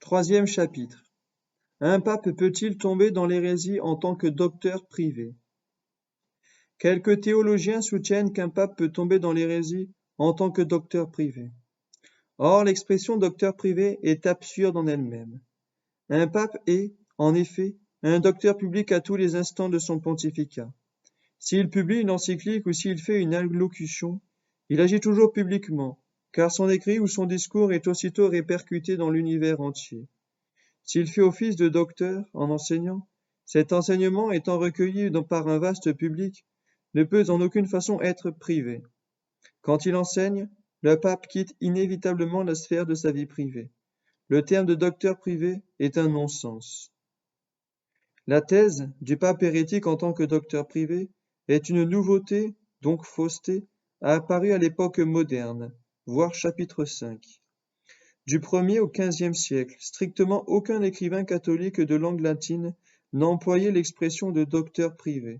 Troisième chapitre. Un pape peut-il tomber dans l'hérésie en tant que docteur privé? Quelques théologiens soutiennent qu'un pape peut tomber dans l'hérésie en tant que docteur privé. Or, l'expression docteur privé est absurde en elle-même. Un pape est, en effet, un docteur public à tous les instants de son pontificat. S'il publie une encyclique ou s'il fait une allocution, il agit toujours publiquement, car son écrit ou son discours est aussitôt répercuté dans l'univers entier. S'il fait office de docteur en enseignant, cet enseignement étant recueilli par un vaste public, ne peut en aucune façon être privé. Quand il enseigne, le pape quitte inévitablement la sphère de sa vie privée. Le terme de docteur privé est un non-sens. La thèse du pape hérétique en tant que docteur privé est une nouveauté, donc fausseté, apparue à l'époque moderne, voir chapitre 5. Du 1er au XVe siècle, strictement aucun écrivain catholique de langue latine n'a employé l'expression de docteur privé.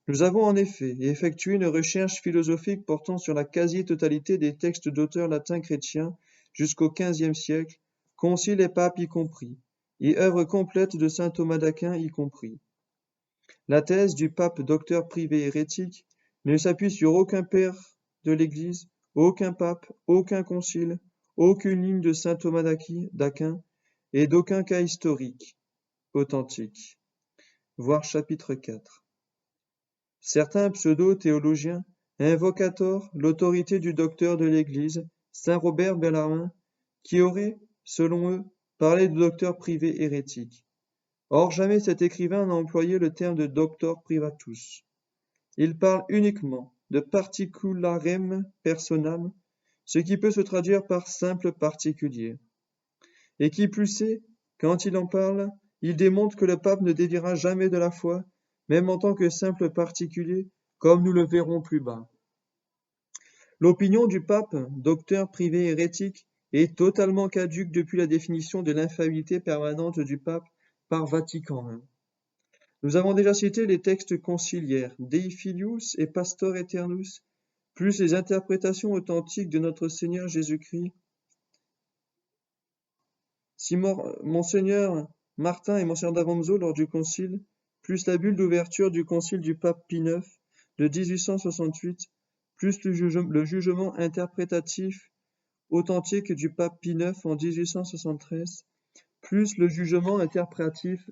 Nous avons en effet effectué une recherche philosophique portant sur la quasi-totalité des textes d'auteurs latins chrétiens jusqu'au XVe siècle, conciles et papes y compris, et œuvres complètes de saint Thomas d'Aquin y compris. La thèse du pape docteur privé hérétique ne s'appuie sur aucun père de l'Église, aucun pape, aucun concile, aucune ligne de saint Thomas d'Aquin et d'aucun cas historique authentique. Voir chapitre 4. Certains pseudo-théologiens invoquent à tort l'autorité du docteur de l'Église, saint Robert Bellarmine, qui aurait, selon eux, parlé de docteur privé hérétique. Or, jamais cet écrivain n'a employé le terme de doctor privatus. Il parle uniquement de particularem personam, ce qui peut se traduire par simple particulier. Et qui plus est, quand il en parle, il démontre que le pape ne déviera jamais de la foi, même en tant que simple particulier, comme nous le verrons plus bas. L'opinion du pape, docteur privé hérétique, est totalement caduque depuis la définition de l'infaillibilité permanente du pape par Vatican I. Nous avons déjà cité les textes conciliaires Dei Filius et Pastor Aeternus, plus les interprétations authentiques de notre Seigneur Jésus-Christ. Si Monseigneur Martin et Monseigneur d'Avanzo lors du concile, plus la bulle d'ouverture du concile du pape Pie IX de 1868, plus le jugement interprétatif authentique du pape Pie IX en 1873, plus le jugement interprétatif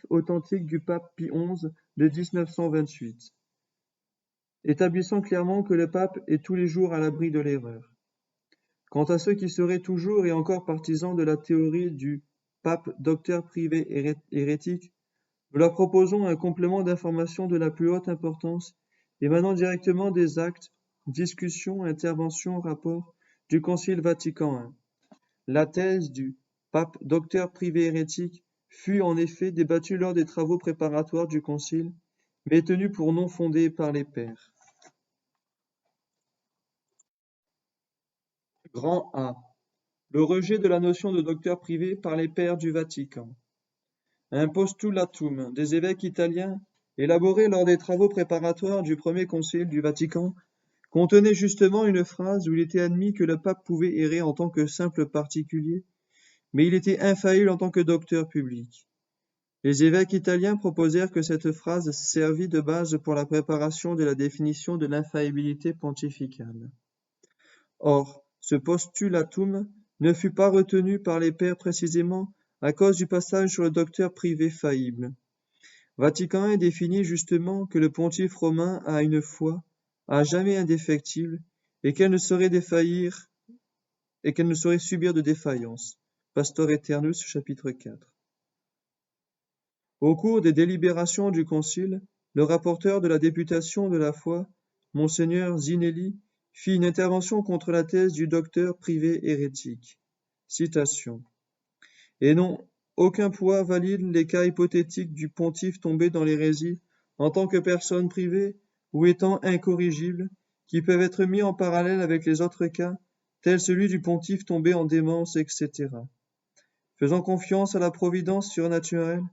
authentique du pape Pie XI de 1928, établissant clairement que le pape est tous les jours à l'abri de l'erreur. Quant à ceux qui seraient toujours et encore partisans de la théorie du pape docteur privé hérétique, nous leur proposons un complément d'information de la plus haute importance, émanant directement des actes, discussions, interventions, rapports du Concile Vatican I. La thèse du pape docteur privé hérétique fut en effet débattue lors des travaux préparatoires du Concile, mais tenue pour non fondée par les pairs. Grand A. Le rejet de la notion de docteur privé par les pairs du Vatican. Un postulatum des évêques italiens, élaboré lors des travaux préparatoires du premier concile du Vatican, contenait justement une phrase où il était admis que le pape pouvait errer en tant que simple particulier, mais il était infaillible en tant que docteur public. Les évêques italiens proposèrent que cette phrase servît de base pour la préparation de la définition de l'infaillibilité pontificale. Or, ce postulatum ne fut pas retenu par les pairs précisément à cause du passage sur le docteur privé faillible. Vatican I définit justement que le pontife romain a une foi à jamais indéfectible et qu'elle ne saurait défaillir et qu'elle ne saurait subir de défaillance. Pastor Aeternus, chapitre 4. Au cours des délibérations du concile, le rapporteur de la députation de la foi, Monseigneur Zinelli, fit une intervention contre la thèse du docteur privé hérétique. Citation. Et non, aucun poids valide les cas hypothétiques du pontife tombé dans l'hérésie en tant que personne privée ou étant incorrigible, qui peuvent être mis en parallèle avec les autres cas, tels celui du pontife tombé en démence, etc. Faisant confiance à la providence surnaturelle,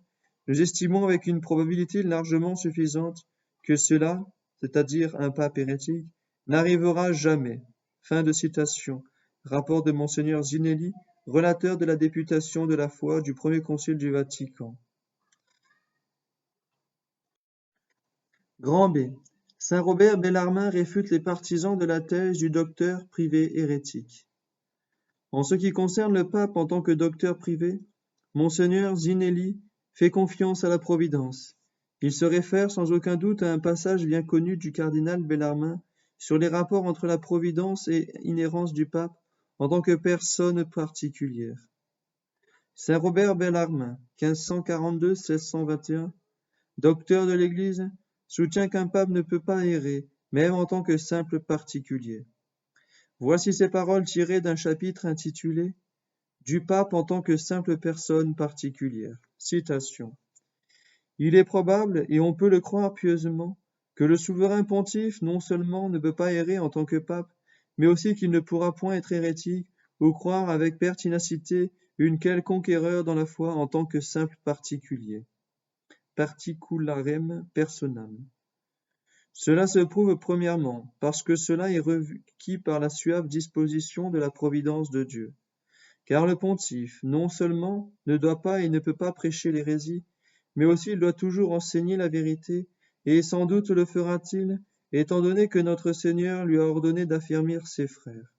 nous estimons avec une probabilité largement suffisante que cela, c'est-à-dire un pape hérétique, n'arrivera jamais. Fin de citation. Rapport de Monseigneur Zinelli, relateur de la députation de la foi du Premier Concile du Vatican. Grand B. Saint Robert Bellarmin réfute les partisans de la thèse du docteur privé hérétique. En ce qui concerne le pape en tant que docteur privé, Monseigneur Zinelli fait confiance à la Providence. Il se réfère sans aucun doute à un passage bien connu du cardinal Bellarmin sur les rapports entre la Providence et inhérence du pape en tant que personne particulière. Saint Robert Bellarmin, 1542-1621, docteur de l'Église, soutient qu'un pape ne peut pas errer, même en tant que simple particulier. Voici ces paroles tirées d'un chapitre intitulé « Du pape en tant que simple personne particulière ». Citation. Il est probable, et on peut le croire pieusement, que le souverain pontife non seulement ne peut pas errer en tant que pape, mais aussi qu'il ne pourra point être hérétique ou croire avec pertinacité une quelconque erreur dans la foi en tant que simple particulier. Particularem personam. Cela se prouve premièrement parce que cela est requis par la suave disposition de la providence de Dieu. Car le pontife, non seulement ne doit pas et ne peut pas prêcher l'hérésie, mais aussi il doit toujours enseigner la vérité, et sans doute le fera-t-il, étant donné que notre Seigneur lui a ordonné d'affermir ses frères.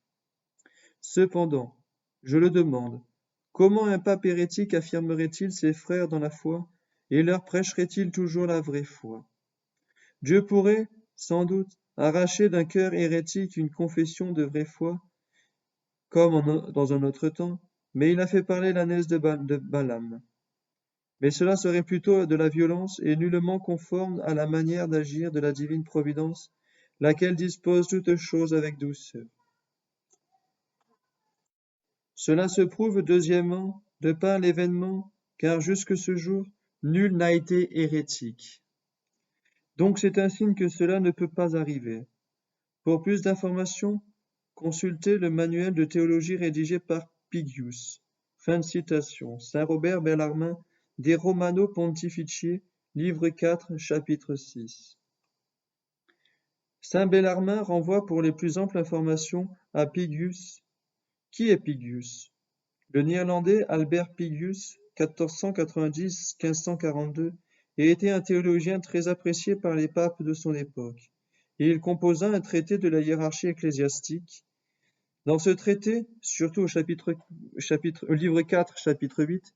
Cependant, je le demande, comment un pape hérétique affirmerait-il ses frères dans la foi, et leur prêcherait-il toujours la vraie foi? Dieu pourrait, sans doute, arracher d'un cœur hérétique une confession de vraie foi, comme dans un autre temps, mais il a fait parler l'ânesse de Balaam. Mais cela serait plutôt de la violence et nullement conforme à la manière d'agir de la divine providence, laquelle dispose toutes choses avec douceur. Cela se prouve deuxièmement de par l'événement, car jusque ce jour, nul n'a été hérétique. Donc c'est un signe que cela ne peut pas arriver. Pour plus d'informations, consultez le manuel de théologie rédigé par Pigius. Fin de citation. Saint Robert Bellarmin, De Romano Pontificie, livre 4, chapitre 6. Saint Bellarmin renvoie pour les plus amples informations à Pigius. Qui est Pigius? Le néerlandais Albert Pigius, 1490-1542, était un théologien très apprécié par les papes de son époque, et il composa un traité de la hiérarchie ecclésiastique. Dans ce traité, surtout au livre 4, chapitre 8,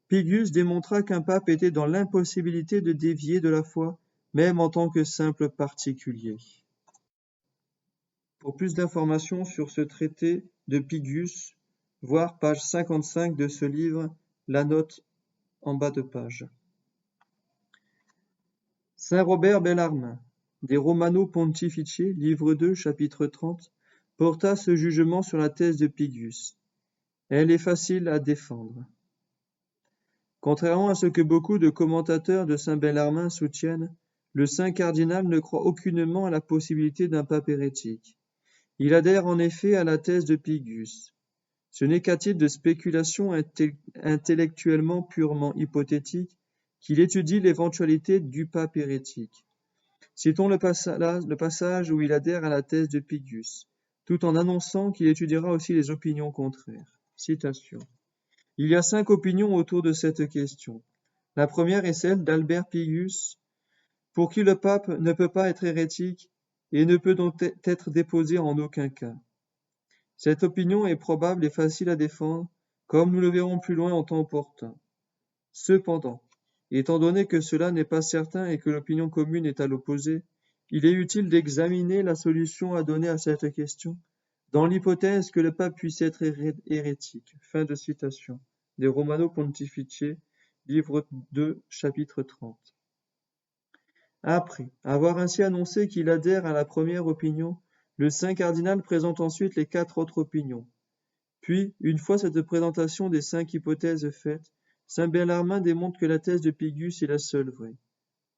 Pigius démontra qu'un pape était dans l'impossibilité de dévier de la foi, même en tant que simple particulier. Pour plus d'informations sur ce traité de Pigius, voir page 55 de ce livre, la note en bas de page. Saint Robert Bellarmin, De Romano Pontificie, livre 2, chapitre 30, porta ce jugement sur la thèse de Pigius. Elle est facile à défendre. Contrairement à ce que beaucoup de commentateurs de saint Bellarmin soutiennent, le saint cardinal ne croit aucunement à la possibilité d'un pape hérétique. Il adhère en effet à la thèse de Pigius. Ce n'est qu'à titre de spéculation intellectuellement purement hypothétique qu'il étudie l'éventualité du pape hérétique. Citons le passage où il adhère à la thèse de Pigius, tout en annonçant qu'il étudiera aussi les opinions contraires. Citation. Il y a 5 opinions autour de cette question. La première est celle d'Albert Pigius, pour qui le pape ne peut pas être hérétique et ne peut donc être déposé en aucun cas. Cette opinion est probable et facile à défendre, comme nous le verrons plus loin en temps opportun. Cependant, étant donné que cela n'est pas certain et que l'opinion commune est à l'opposé, il est utile d'examiner la solution à donner à cette question, dans l'hypothèse que le pape puisse être hérétique. Fin de citation. De Romano Pontificie, livre 2, chapitre 30. Après avoir ainsi annoncé qu'il adhère à la première opinion, le saint cardinal présente ensuite les 4 autres opinions. Puis, une fois cette présentation des 5 hypothèses faite, saint Bellarmin démontre que la thèse de Pigius est la seule vraie.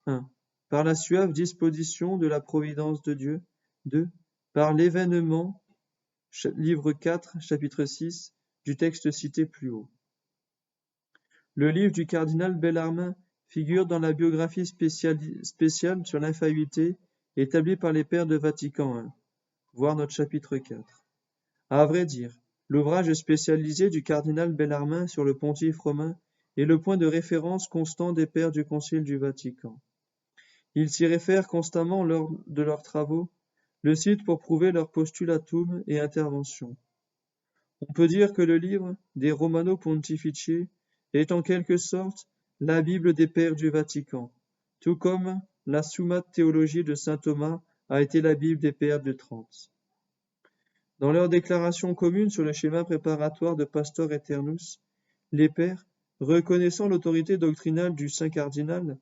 1. Par la suave disposition de la providence de Dieu. 2. Par l'événement, livre 4, chapitre 6, du texte cité plus haut. Le livre du cardinal Bellarmin figure dans la biographie spéciale sur l'infaillibilité établie par les pères de Vatican I, voir notre chapitre 4. À vrai dire, L'ouvrage spécialisé du cardinal Bellarmin sur le pontife romain est le point de référence constant des pères du Concile du Vatican. Ils s'y réfèrent constamment lors de leurs travaux, le citent pour prouver leur postulatum et intervention. On peut dire que le livre des Romano Pontifici est en quelque sorte la Bible des pères du Vatican, tout comme la Summa Theologiae de saint Thomas a été la Bible des pères de Trente. Dans leur déclaration commune sur le schéma préparatoire de Pastor Aeternus, les pères, reconnaissant l'autorité doctrinale du saint cardinal,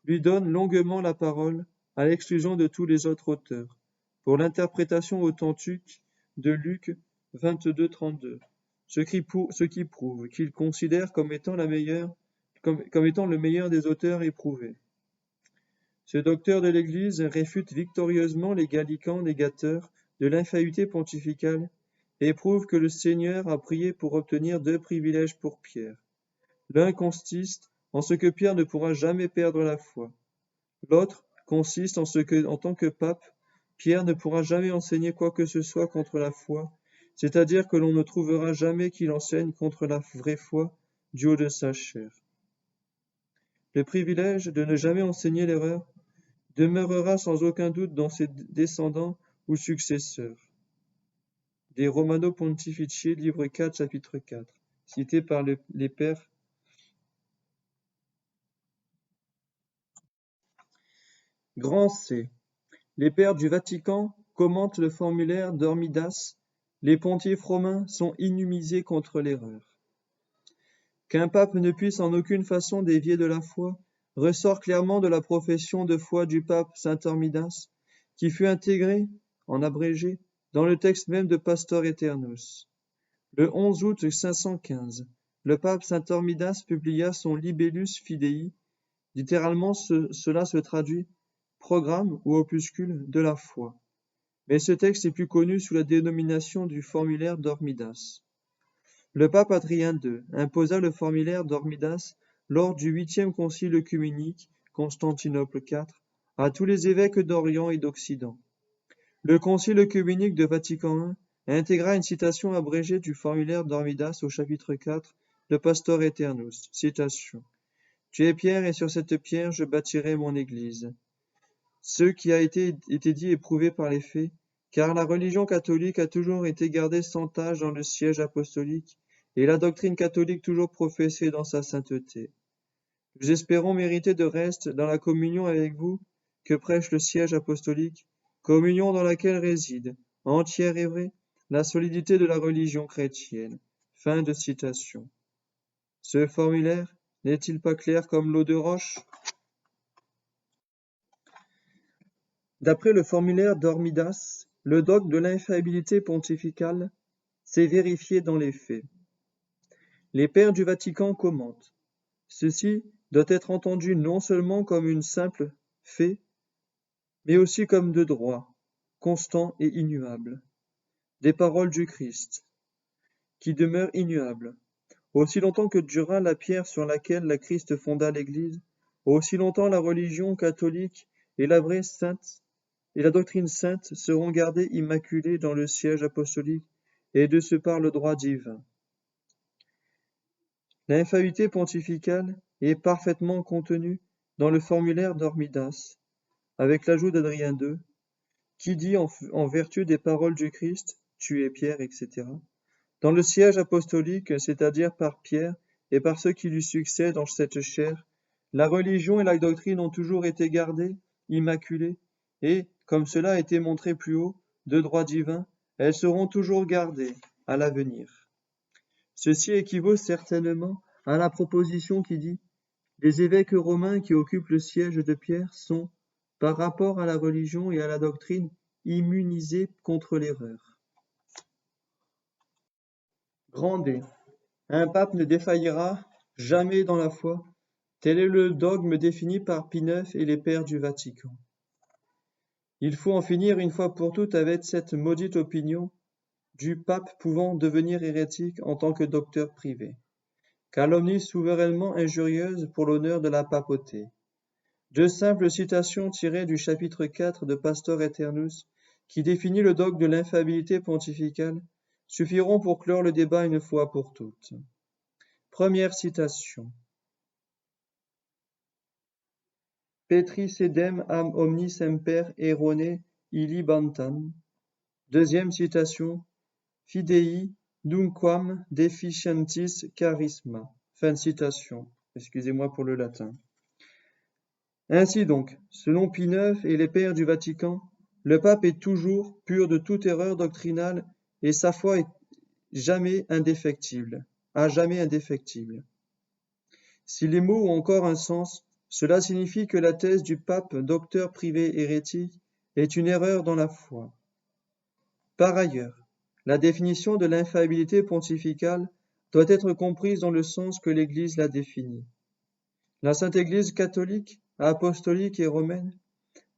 lui donnent longuement la parole à l'exclusion de tous les autres auteurs, pour l'interprétation authentique de Luc 22-32, ce qui prouve qu'ils considèrent comme étant le meilleur des auteurs éprouvés. Ce docteur de l'Église réfute victorieusement les gallicans négateurs de l'infaillibilité pontificale et prouve que le Seigneur a prié pour obtenir deux privilèges pour Pierre. L'un consiste en ce que Pierre ne pourra jamais perdre la foi. L'autre consiste en ce que, en tant que pape, Pierre ne pourra jamais enseigner quoi que ce soit contre la foi, c'est-à-dire que l'on ne trouvera jamais qu'il enseigne contre la vraie foi du haut de sa chair. Le privilège de ne jamais enseigner l'erreur demeurera sans aucun doute dans ses descendants ou successeurs. Des Romano Pontifici, livre 4, chapitre 4, cité par les pères. Grand C. Les pères du Vatican commentent le formulaire d'Hormidas. Les pontifes romains sont innumisés contre l'erreur. Qu'un pape ne puisse en aucune façon dévier de la foi ressort clairement de la profession de foi du pape saint Hormidas, qui fut intégrée, en abrégé, dans le texte même de Pastor Aeternus. Le 11 août 515, le pape saint Hormidas publia son Libellus Fidei. Littéralement, cela se traduit programme ou opuscule de la foi. Mais ce texte est plus connu sous la dénomination du formulaire d'Hormidas. Le pape Adrien II imposa le formulaire d'Hormidas lors du 8e concile œcuménique, Constantinople IV, à tous les évêques d'Orient et d'Occident. Le concile œcuménique de Vatican I intégra une citation abrégée du formulaire d'Hormidas au chapitre 4 de Pastor Aeternus. Citation. Tu es pierre et sur cette pierre je bâtirai mon église. Ce qui a été dit est prouvé par les faits, car la religion catholique a toujours été gardée sans tache dans le siège apostolique, et la doctrine catholique toujours professée dans sa sainteté. Nous espérons mériter de reste dans la communion avec vous que prêche le siège apostolique, communion dans laquelle réside, entière et vraie, la solidité de la religion chrétienne. Fin de citation. Ce formulaire n'est-il pas clair comme l'eau de roche ? D'après le formulaire d'Hormidas, le dogme de l'infaillibilité pontificale s'est vérifié dans les faits. Les pères du Vatican commentent. Ceci doit être entendu non seulement comme une simple fait, mais aussi comme de droit, constant et immuable, des paroles du Christ, qui demeurent immuables. Aussi longtemps que durera la pierre sur laquelle le Christ fonda l'Église, aussi longtemps la religion catholique et la vraie sainte et la doctrine sainte seront gardées immaculées dans le siège apostolique et de ce par le droit divin. L'infaillibilité pontificale est parfaitement contenue dans le formulaire d'Hormidas, avec l'ajout d'Adrien II, qui dit en vertu des paroles du Christ, tu es Pierre, etc., dans le siège apostolique, c'est-à-dire par Pierre et par ceux qui lui succèdent dans cette chaire, la religion et la doctrine ont toujours été gardées, immaculées, et, comme cela a été montré plus haut, de droit divin, elles seront toujours gardées à l'avenir. Ceci équivaut certainement à la proposition qui dit « Les évêques romains qui occupent le siège de Pierre sont, par rapport à la religion et à la doctrine, immunisés contre l'erreur. » Grand D. Un pape ne défaillira jamais dans la foi. Tel est le dogme défini par Pie IX et les pères du Vatican. Il faut en finir une fois pour toutes avec cette maudite opinion du pape pouvant devenir hérétique en tant que docteur privé. Calomnie souverainement injurieuse pour l'honneur de la papauté. Deux simples citations tirées du chapitre 4 de Pastor Aeternus, qui définit le dogme de l'infaillibilité pontificale, suffiront pour clore le débat une fois pour toutes. Première citation. Petri sedem am omni semper errone illibantam. Deuxième citation. Fidei nunquam deficientis charisma. Fin de citation. Excusez-moi pour le latin. Ainsi donc, selon Pie IX et les pères du Vatican, le pape est toujours pur de toute erreur doctrinale et sa foi est jamais indéfectible, à jamais indéfectible. Si les mots ont encore un sens, cela signifie que la thèse du pape docteur privé hérétique est une erreur dans la foi. Par ailleurs, la définition de l'infaillibilité pontificale doit être comprise dans le sens que l'Église l'a définie. La Sainte Église catholique, apostolique et romaine,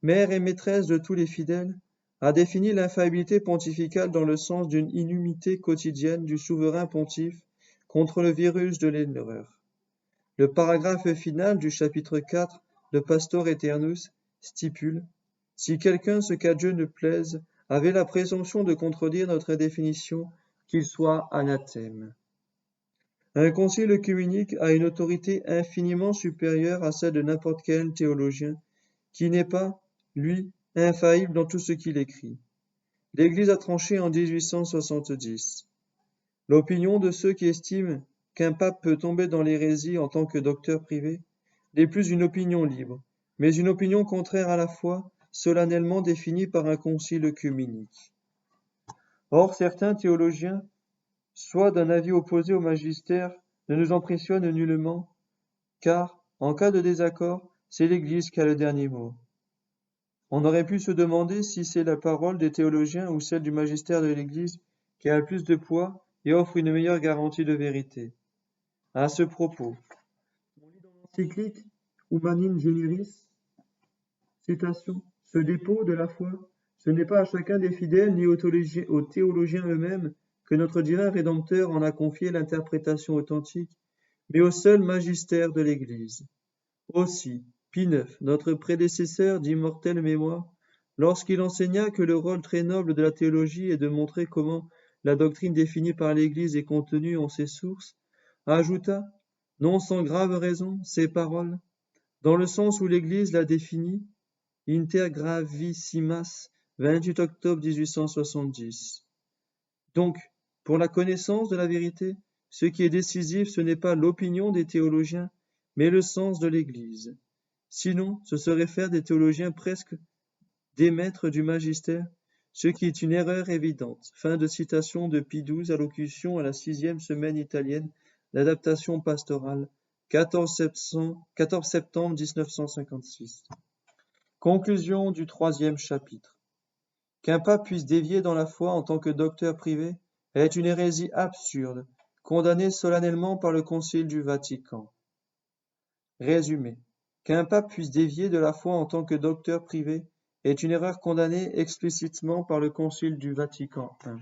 mère et maîtresse de tous les fidèles, a défini l'infaillibilité pontificale dans le sens d'une inhumité quotidienne du souverain pontife contre le virus de l'erreur. Le paragraphe final du chapitre 4 de Pastor Aeternus stipule « Si quelqu'un, ce qu'à Dieu ne plaise, avait la présomption de contredire notre définition, qu'il soit anathème. » Un concile œcuménique a une autorité infiniment supérieure à celle de n'importe quel théologien, qui n'est pas, lui, infaillible dans tout ce qu'il écrit. L'Église a tranché en 1870. L'opinion de ceux qui estiment qu'un pape peut tomber dans l'hérésie en tant que docteur privé n'est plus une opinion libre, mais une opinion contraire à la foi, solennellement définie par un concile œcuménique. Or, certains théologiens, soit d'un avis opposé au magistère, ne nous impressionnent nullement, car, en cas de désaccord, c'est l'Église qui a le dernier mot. On aurait pu se demander si c'est la parole des théologiens ou celle du magistère de l'Église qui a le plus de poids et offre une meilleure garantie de vérité. À ce propos, on lit dans l'encyclique Humanum Generis, citation, ce dépôt de la foi, ce n'est pas à chacun des fidèles ni aux théologiens eux-mêmes que notre divin Rédempteur en a confié l'interprétation authentique, mais au seul magistère de l'Église. Aussi, Pie IX, notre prédécesseur d'immortelle mémoire, lorsqu'il enseigna que le rôle très noble de la théologie est de montrer comment la doctrine définie par l'Église est contenue en ses sources, ajouta, non sans grave raison, ces paroles, dans le sens où l'Église l'a définie, Inter gravissimas, 28 octobre 1870. Donc, pour la connaissance de la vérité, ce qui est décisif, ce n'est pas l'opinion des théologiens, mais le sens de l'Église. Sinon, ce serait faire des théologiens presque des maîtres du magistère, ce qui est une erreur évidente. Fin de citation de Pie XII, allocution à la 6e semaine italienne d'adaptation pastorale, 14 septembre 1956. Conclusion du 3e chapitre. Qu'un pape puisse dévier dans la foi en tant que docteur privé est une hérésie absurde, condamnée solennellement par le Concile du Vatican. Résumé. Qu'un pape puisse dévier de la foi en tant que docteur privé est une erreur condamnée explicitement par le Concile du Vatican I.